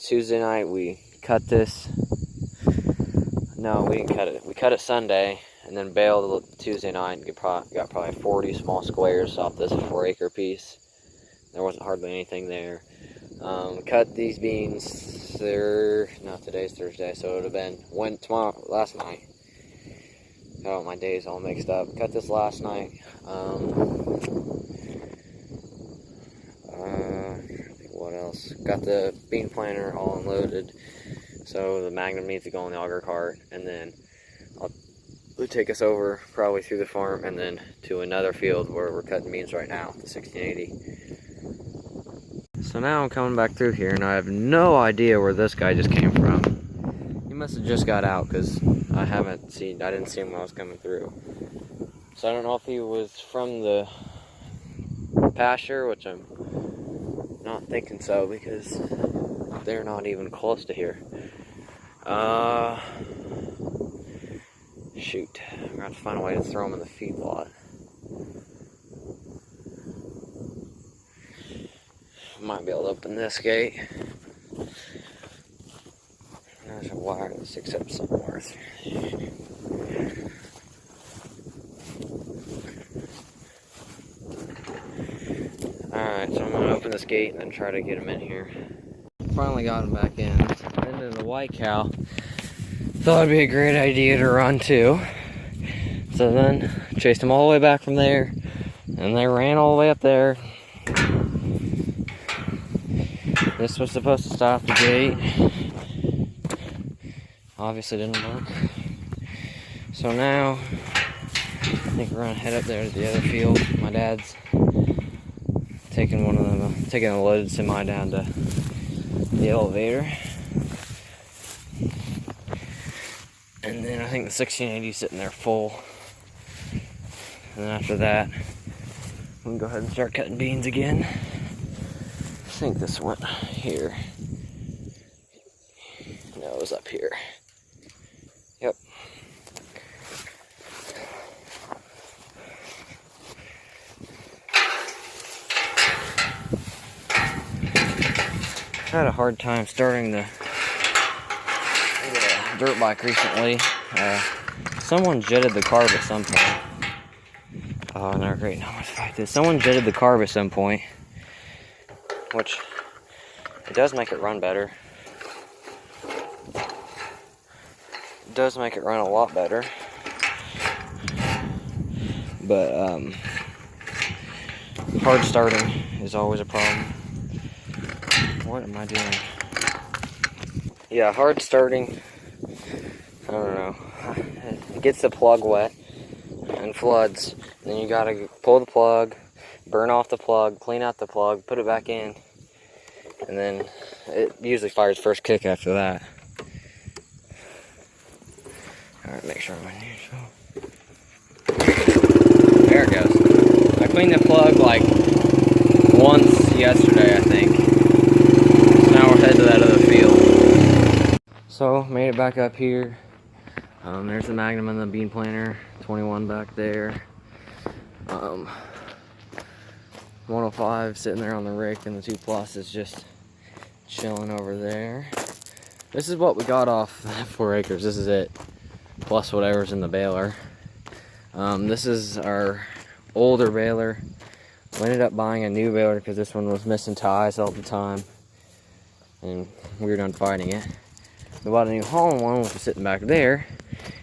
Tuesday night we cut this. No, we didn't cut it. We cut it Sunday and then baled Tuesday night and got probably 40 small squares off this 4-acre piece. There wasn't hardly anything there. Cut these beans. No, today's Thursday, so it would have been last night. Got all my days all mixed up. Cut this last night. What else? Got the bean planter all unloaded, so the Magnum needs to go in the auger cart, and then it'll take us over probably through the farm and then to another field where we're cutting beans right now, the 1680. So now I'm coming back through here and I have no idea where this guy just came from. He must have just got out because I didn't see him when I was coming through. So I don't know if he was from the pasture, which I'm not thinking so because they're not even close to here. Shoot, I'm gonna have to find a way to throw them in the feedlot. Might be able to open this gate. There's a wire that sticks up somewhere. Alright, so I'm gonna open this gate and then try to get him in here. Finally got him back in. And then the white cow thought it'd be a great idea to run too. So then chased him all the way back from there, and they ran all the way up there. This was supposed to stop the gate. Obviously didn't work. So now I think we're gonna head up there to the other field. My dad's taking a loaded semi down to the elevator. And then I think the 1680 is sitting there full. And then after that, we can go ahead and start cutting beans again. I think this went here. No, it was up here. Yep. I had a hard time starting the dirt bike recently. Someone jetted the carb at some point. Oh, no, great, now let's fight this. Someone jetted the carb at some point, which it does make it run better. It does make it run a lot better. But hard starting is always a problem. What am I doing? Yeah, hard starting, I don't know. It gets the plug wet and floods. Then you gotta pull the plug, burn off the plug, clean out the plug, put it back in, and then it usually fires first kick after that. Alright, make sure I'm in here. There it goes. I cleaned the plug like once yesterday, I think. So now we're headed to that other field. So, made it back up here. There's the Magnum and the bean planter, 21 back there. 105 sitting there on the rake, and the 2 Plus is just chilling over there. This is what we got off 4 acres. This is it, plus whatever's in the baler. This is our older baler. We ended up buying a new baler because this one was missing ties all the time, and we were done fighting it. We bought a new Holland one, which was sitting back there,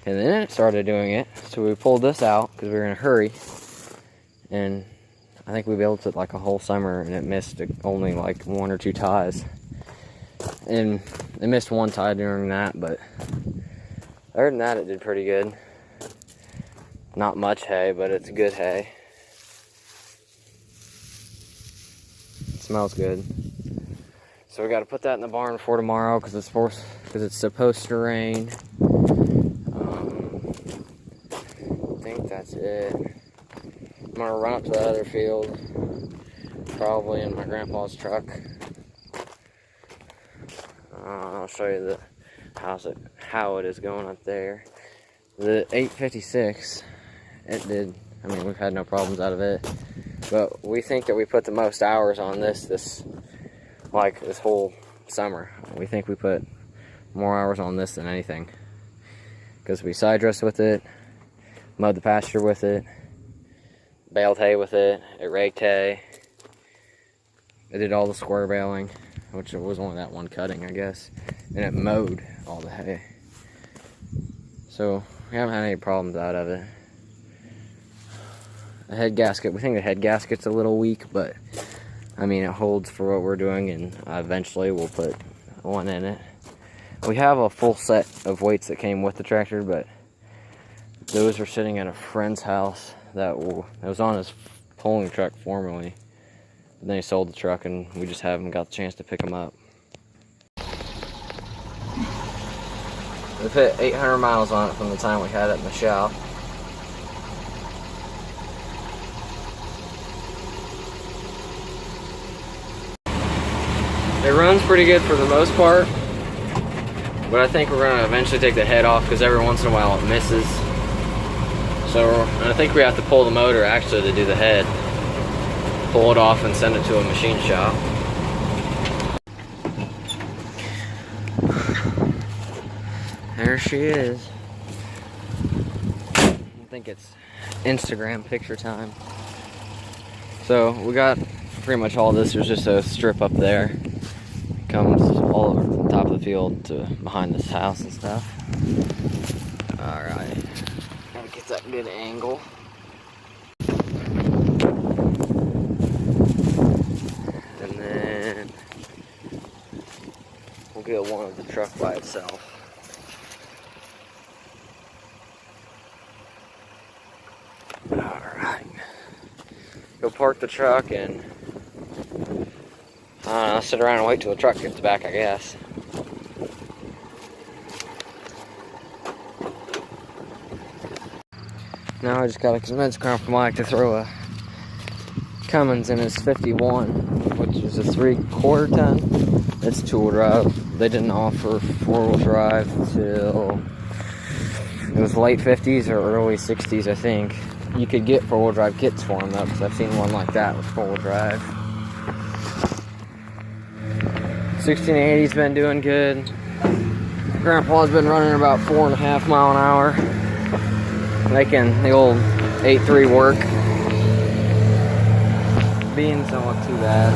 and then it started doing it. So we pulled this out because we were in a hurry, and I think we built it like a whole summer, and it missed only like 1 or 2 ties. And it missed 1 tie during that, but other than that, it did pretty good. Not much hay, but it's good hay. It smells good. So we got to put that in the barn for tomorrow because it's supposed to rain. I think that's it. I'm gonna run up to that other field, probably in my grandpa's truck. I'll show you how it is going up there. The 856, it did. I mean, we've had no problems out of it, but we think that we put the most hours on this whole summer. We think we put more hours on this than anything, because we side dressed with it, mowed the pasture with it, baled hay with it, it raked hay, it did all the square baling, which it was only that one cutting, I guess, and it mowed all the hay. So we haven't had any problems out of it. The head gasket, we think the head gasket's a little weak, but I mean, it holds for what we're doing, and eventually we'll put one in it. We have a full set of weights that came with the tractor, but those are sitting at a friend's house that was on his pulling truck formerly. But then he sold the truck, and we just haven't got the chance to pick them up. We've hit 800 miles on it from the time we had it in the shop. It runs pretty good for the most part, but I think we're going to eventually take the head off because every once in a while it misses. So I think we have to pull the motor actually to do the head. Pull it off and send it to a machine shop. There she is. I think it's Instagram picture time. So we got pretty much all this. There's just a strip up there. Comes all over the top of the field to behind this house and stuff. Alright. Gotta get that good angle. And then we'll get one of the truck by itself. Alright. Go park the truck and I'll sit around and wait till the truck gets back, I guess. Now I just gotta convince Grandpa Mike to throw a Cummins in his 51, which is a 3/4 ton. It's tool drive. They didn't offer 4-wheel drive until it was late 50s or early 60s, I think. You could get 4-wheel drive kits for them though, because I've seen one like that with 4-wheel drive. 1680's been doing good. Grandpa's been running about 4.5 miles an hour, making the old 8.3 work. Beans don't look too bad.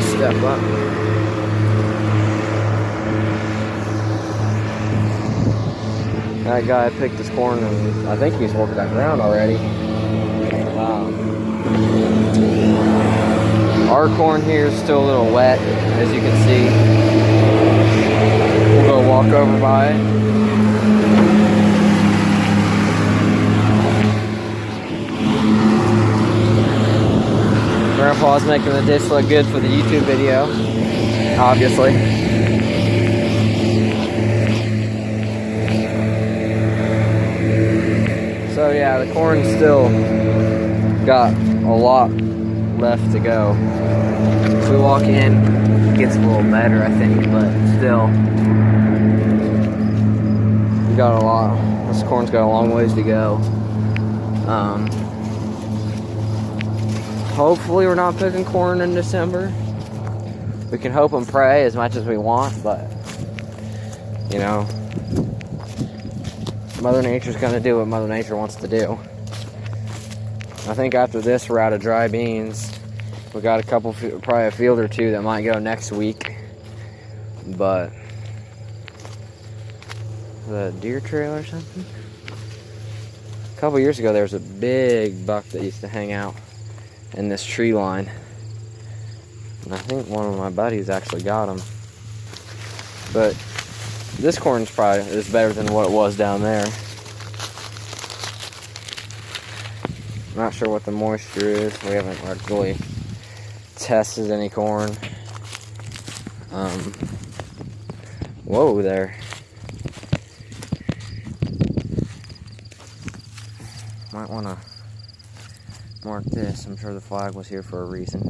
Step up. That guy picked his corn, and I think he's working that ground already. Our corn here is still a little wet, as you can see. We'll go walk over by it. Grandpa's making the dish look good for the YouTube video, obviously. So yeah, the corn's still got a lot left to go. If we walk in, it gets a little better, I think, but still, we got a lot. This corn's got a long ways to go. Hopefully we're not picking corn in December. We can hope and pray as much as we want, but you know, Mother Nature's gonna do what Mother Nature wants to do. I think after this we're out of dry beans. We got a couple, probably a field or two that might go next week. But the deer trail or something? A couple years ago there was a big buck that used to hang out in this tree line. And I think one of my buddies actually got him. But this corn's probably is better than what it was down there. I'm not sure what the moisture is. We haven't really tested any corn. Whoa there. Might want to mark this. I'm sure the flag was here for a reason.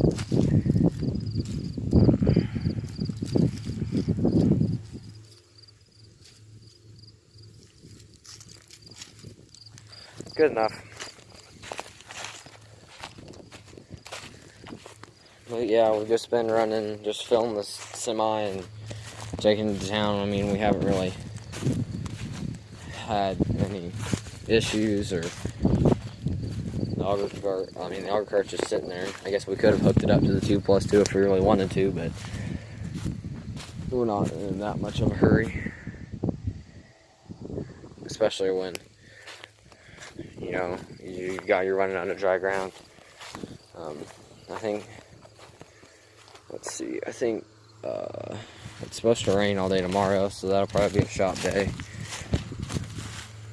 Good enough. yeah, we've just been running, just filling this semi and taking it to town. I mean, we haven't really had any issues or the auger cart's just sitting there. I guess we could have hooked it up to the 2+2 if we really wanted to, but we're not in that much of a hurry. Especially when, you know, you're running on a dry ground. I think, let's see, I think it's supposed to rain all day tomorrow, so that'll probably be a shop day.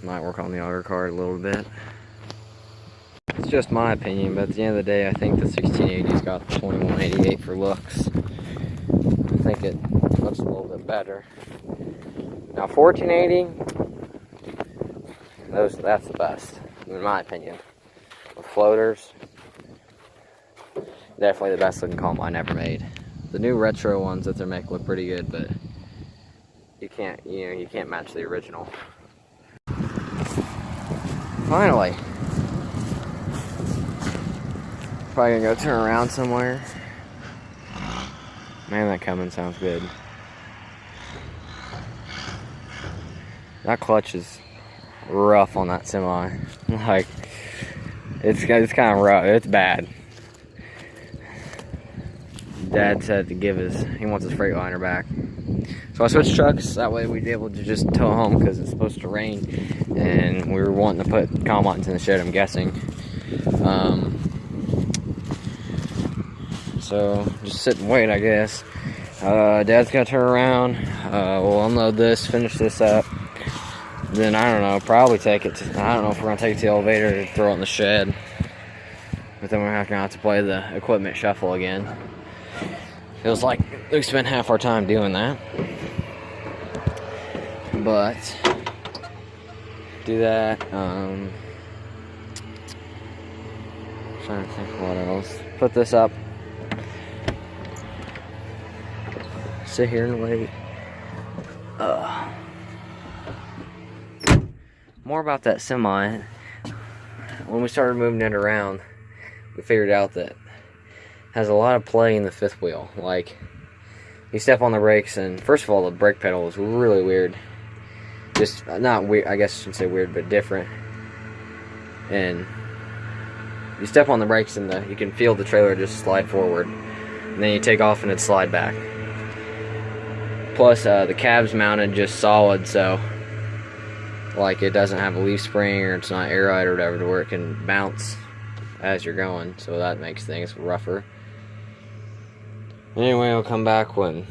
Might work on the auger cart a little bit. It's just my opinion, but at the end of the day, I think the 1680's got the 2188 for looks. I think it looks a little bit better. Now 1480, that's the best, in my opinion. With floaters, definitely the best looking combine ever made. The new retro ones that they're making look pretty good, but you can't match the original. Finally, probably gonna go turn around somewhere. Man, that coming sounds good. That clutch is rough on that semi. Like, it's kind of rough. It's bad. Dad said he wants his Freightliner back. So I switched trucks, that way we'd be able to just tow home because it's supposed to rain. And we were wanting to put combines in the shed, I'm guessing. So just sit and wait, I guess. Dad's gonna turn around. We'll unload this, finish this up. Then I don't know, probably take it to, I don't know if we're gonna take it to the elevator or throw it in the shed. But then we're gonna have to play the equipment shuffle again. Feels like we spent half our time doing that. But do that. Trying to think of what else. Put this up. Sit here and wait. More about that semi. When we started moving it around, we figured out that it has a lot of play in the fifth wheel. Like, you step on the brakes, and first of all, the brake pedal is really weird. Just not weird, I guess I shouldn't say weird, but different. And you step on the brakes, and you can feel the trailer just slide forward, and then you take off and it slide back. Plus, the cab's mounted just solid, so like it doesn't have a leaf spring or it's not air ride or whatever to where it can bounce as you're going, so that makes things rougher. Anyway, I'll come back when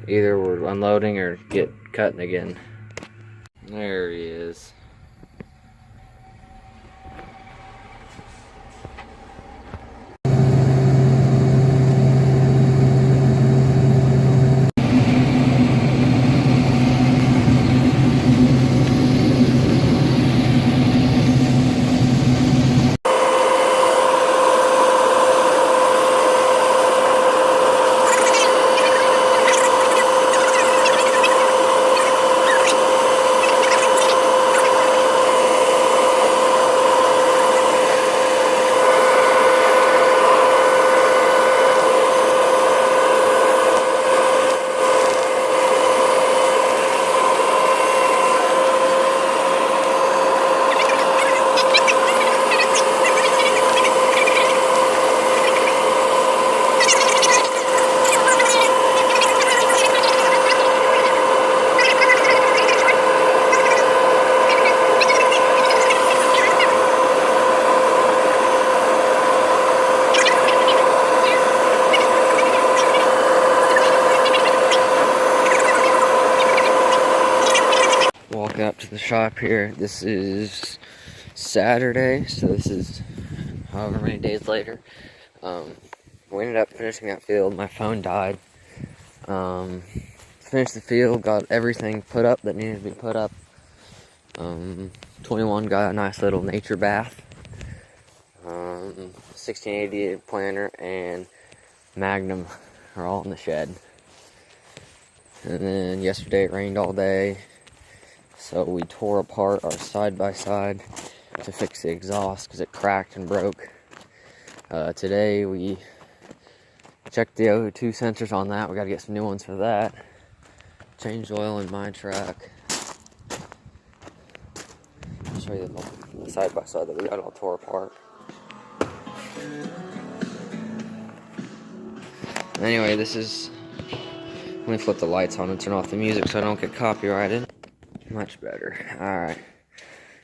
either we're unloading or get cutting again. There he is. Walking up to the shop here. This is Saturday, so this is however many days later. We ended up finishing that field. My phone died. Finished the field, got everything put up that needed to be put up. 21 got a nice little nature bath. 1680 planter and Magnum are all in the shed. And then yesterday it rained all day. So we tore apart our side-by-side to fix the exhaust because it cracked and broke. Today we Check the O2 sensors on that. We got to get some new ones for that. Changed oil in my truck. I'll show you the side by side that we got all tore apart. Anyway, this is. Let me flip the lights on and turn off the music so I don't get copyrighted. Much better. Alright.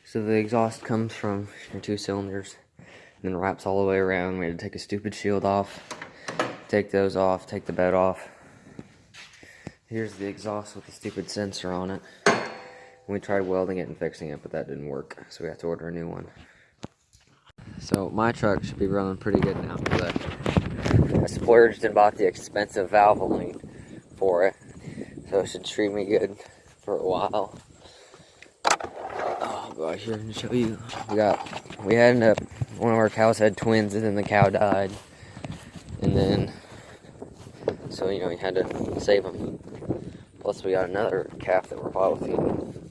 So the exhaust comes from your 2 cylinders and then wraps all the way around. We had to take a stupid shield off. Take those off. Take the bed off. Here's the exhaust with the stupid sensor on it. We tried welding it and fixing it, but that didn't work. So we have to order a new one. So my truck should be running pretty good now because I splurged and bought the expensive Valvoline for it, so it should treat me good for a while. I'll go out here and show you. We ended up, one of our cows had twins and then the cow died, and then so you know we had to save them. Plus we got another calf that we're bottle feeding.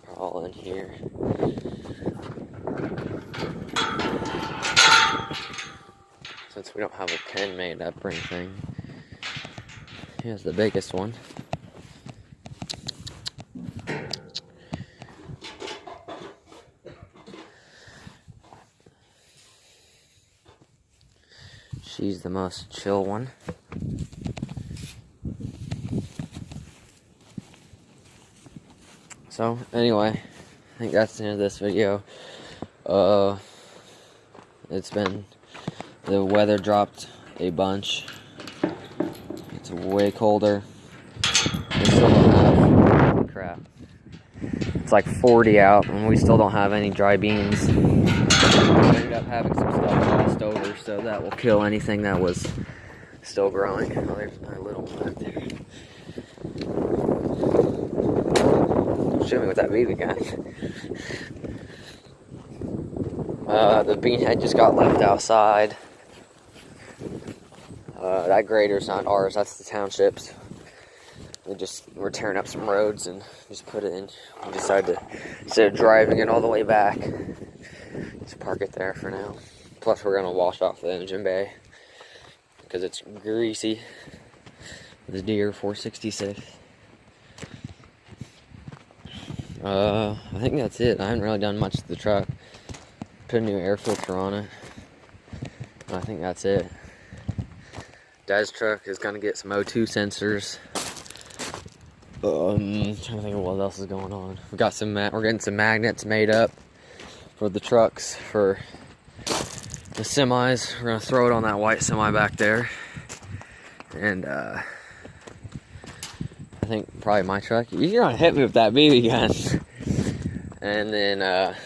They're all in here. Since we don't have a pen made up or anything. Here's the biggest one. She's the most chill one. So, anyway, I think that's the end of this video. The weather dropped a bunch. It's way colder. We still don't have, crap. It's like 40 out and we still don't have any dry beans. We ended up having some stuff lost over, so that will kill anything that was still growing. Oh, there's my little one up there. Don't shoot me with that BB gun. The bean head just got left outside. That grader's not ours, that's the township's. We're tearing up some roads and just put it in. We decided to, instead of driving it all the way back, just park it there for now. Plus we're gonna wash off the engine bay because it's greasy. The Deere 466. I think that's it. I haven't really done much to the truck. Put a new air filter on it. I think that's it. Dad's truck is gonna get some O2 sensors. Trying to think of what else is going on. We're getting some magnets made up for the trucks for the semis. We're gonna throw it on that white semi back there, and I think probably my truck. You're gonna hit me with that BB gun, and then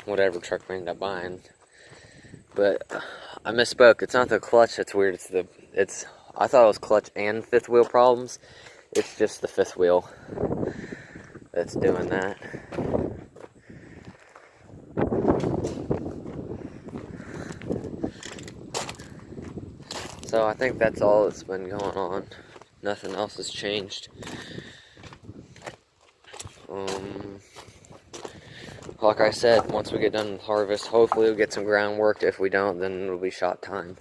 whatever truck we end up buying. But I misspoke. It's not the clutch that's weird. I thought it was clutch and fifth wheel problems. It's just the fifth wheel that's doing that. So I think that's all that's been going on. Nothing else has changed. Like I said, once we get done with harvest, hopefully we'll get some ground worked. If we don't, then it'll be shot time.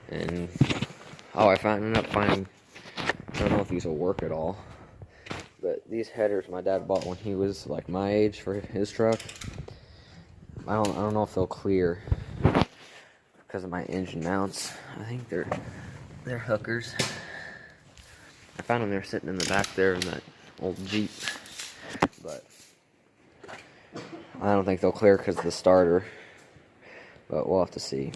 And I ended up finding, I don't know if these will work at all, but these headers my dad bought when he was like my age for his truck. I don't know if they'll clear because of my engine mounts. I think they're hookers. I found them, they're sitting in the back there in that old Jeep, but I don't think they'll clear because of the starter, but we'll have to see.